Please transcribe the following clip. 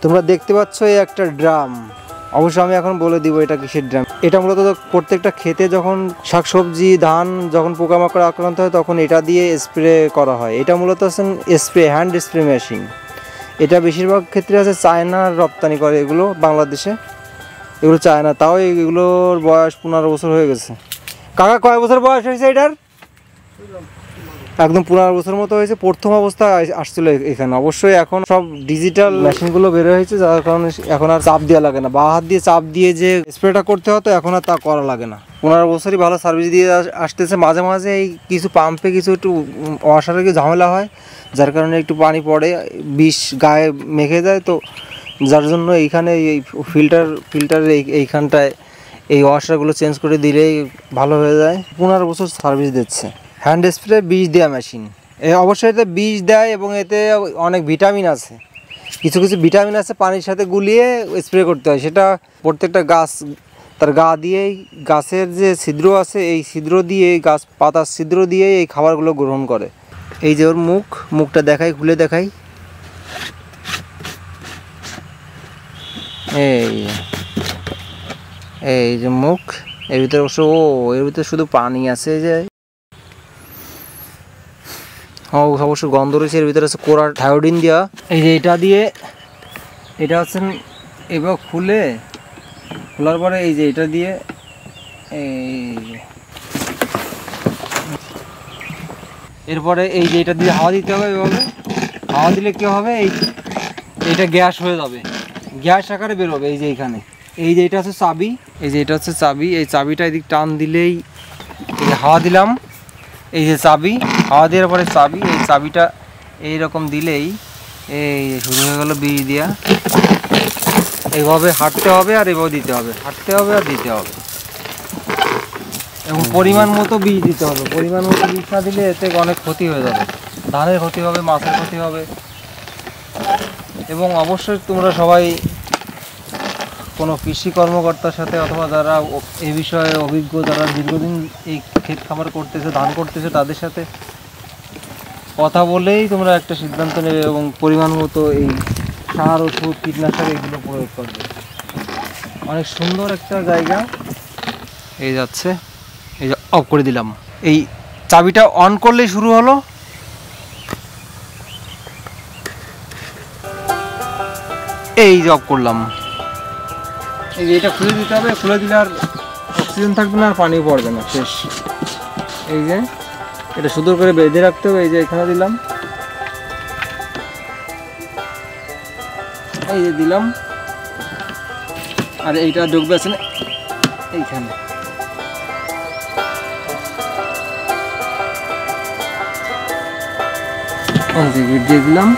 তোমরা দেখতে পাচ্ছ এই একটা ড্রাম, অবশ্য আমি এখন বলে দিব এটা কিসের ড্রাম। এটা মূলত প্রত্যেকটা ক্ষেতে যখন শাকসবজি ধান যখন পোকামাকড় আক্রান্ত হয় তখন এটা দিয়ে স্প্রে করা হয়। এটা মূলত স্প্রে হ্যান্ড স্প্রে মেশিন। এটা বেশিরভাগ ক্ষেত্রে আছে চায়নার রপ্তানি করে এগুলো বাংলাদেশে, এগুলো চায়না। তাও এগুলোর বয়স 15 বছর হয়ে গেছে। কাকা কয় বছর বয়স হয়েছে এটার? একদম 15 বছর মতো হয়েছে। প্রথম অবস্থায় আসছিল এখানে। অবশ্যই এখন সব ডিজিটাল মেশিনগুলো বের হয়েছে, যার কারণে এখন আর চাপ দেওয়া লাগে না। বা হাত দিয়ে চাপ দিয়ে যে স্প্রেটা করতে হতো এখন আর তা করা লাগে না। 15 বছরই ভালো সার্ভিস দিয়ে আসতেছে। মাঝে মাঝে এই কিছু পাম্পে কিছু একটু ওয়াশারে কিছু ঝামেলা হয়, যার কারণে একটু পানি পড়ে, বিষ গায়ে মেখে যায়। তো যার জন্য এইখানে এই ফিল্টার এইখানটায় এই ওয়াশারগুলো চেঞ্জ করে দিলেই ভালো হয়ে যায়। 15 বছর সার্ভিস দিচ্ছে। হ্যান্ড স্প্রে বীজ দেওয়া মেশিন। অবশ্যই এতে বীজ দেয় এবং এতে অনেক ভিটামিন আছে। কিছু কিছু ভিটামিন আছে পানির সাথে গুলিয়ে স্প্রে করতে হয়। সেটা প্রত্যেকটা গাছ তার গা দিয়েই, গাছের যে ছিদ্র আছে এই ছিদ্র দিয়ে, গাছ পাতার ছিদ্র দিয়ে এই খাবারগুলো গ্রহণ করে। এই যে ওর মুখটা দেখাই, খুলে দেখাই। এই যে মুখ, এর ভিতরে অবশ্য এর ভিতরে শুধু পানি আছে। যে অবশ্য গন্ধ রয়েছে। এর ভিতরে আছে কোরা থায়োডিন দেওয়া। এই যে এটা হচ্ছে এবার খোলার পরে এই যে এটা দিয়ে এরপরে এই যে এটা দিয়ে হাওয়া দিতে হবে। এভাবে হাওয়া দিলে কী হবে, এইটা গ্যাস হয়ে যাবে, গ্যাস আকারে বেরোবে। এই যে এইখানে এই যে এটা হচ্ছে চাবি, এই যে এটা হচ্ছে চাবি। এই চাবিটা এদিক টান দিলেই, এই যে হাওয়া দিলাম, এই যে চাবি, হাওয়া দেওয়ার পরে চাবি, এই চাবিটা এইরকম দিলেই এই শুরু হয়ে গেল বীজ দেওয়া। এইভাবে হাঁটতে হবে আর এইভাবে দিতে হবে, হাঁটতে হবে আর দিতে হবে। এবং পরিমাণ মতো বীজ দিতে হবে। পরিমাণ মতো বীজ না দিলে এতে অনেক ক্ষতি হয়ে যাবে। ধানের ক্ষতি হবে, মাছের ক্ষতি হবে। এবং অবশ্যই তোমরা সবাই কোনো কৃষি কর্মকর্তার সাথে অথবা যারা এই বিষয়ে অভিজ্ঞ, যারা দীর্ঘদিন এই ক্ষেত খামার করতেছে, ধান করতেছে, তাদের সাথে কথা বলেই তোমরা একটা সিদ্ধান্ত নেবে এবং পরিমাণ মতো এই সার, ওষুধ, কীটনাশক এগুলো প্রয়োগ করবে। অনেক সুন্দর একটা জায়গা। এই যাচ্ছে, এই যে অফ করে দিলাম। এই চাবিটা অন করলেই শুরু হলো। এই যে অফ করলাম। এই যে এটা খুলে দিতে হবে। খুলে দিলে আর অক্সিজেন থাকবে না, আর পানিও পড়বে না, শেষ। এই যে এটা সুন্দর করে বেঁধে রাখতে হবে। এই যে এখানে দিলাম, এই যে দিলাম। আর এইটা ঢুকবে আছে না এইখানে। দিয়ে দিলাম।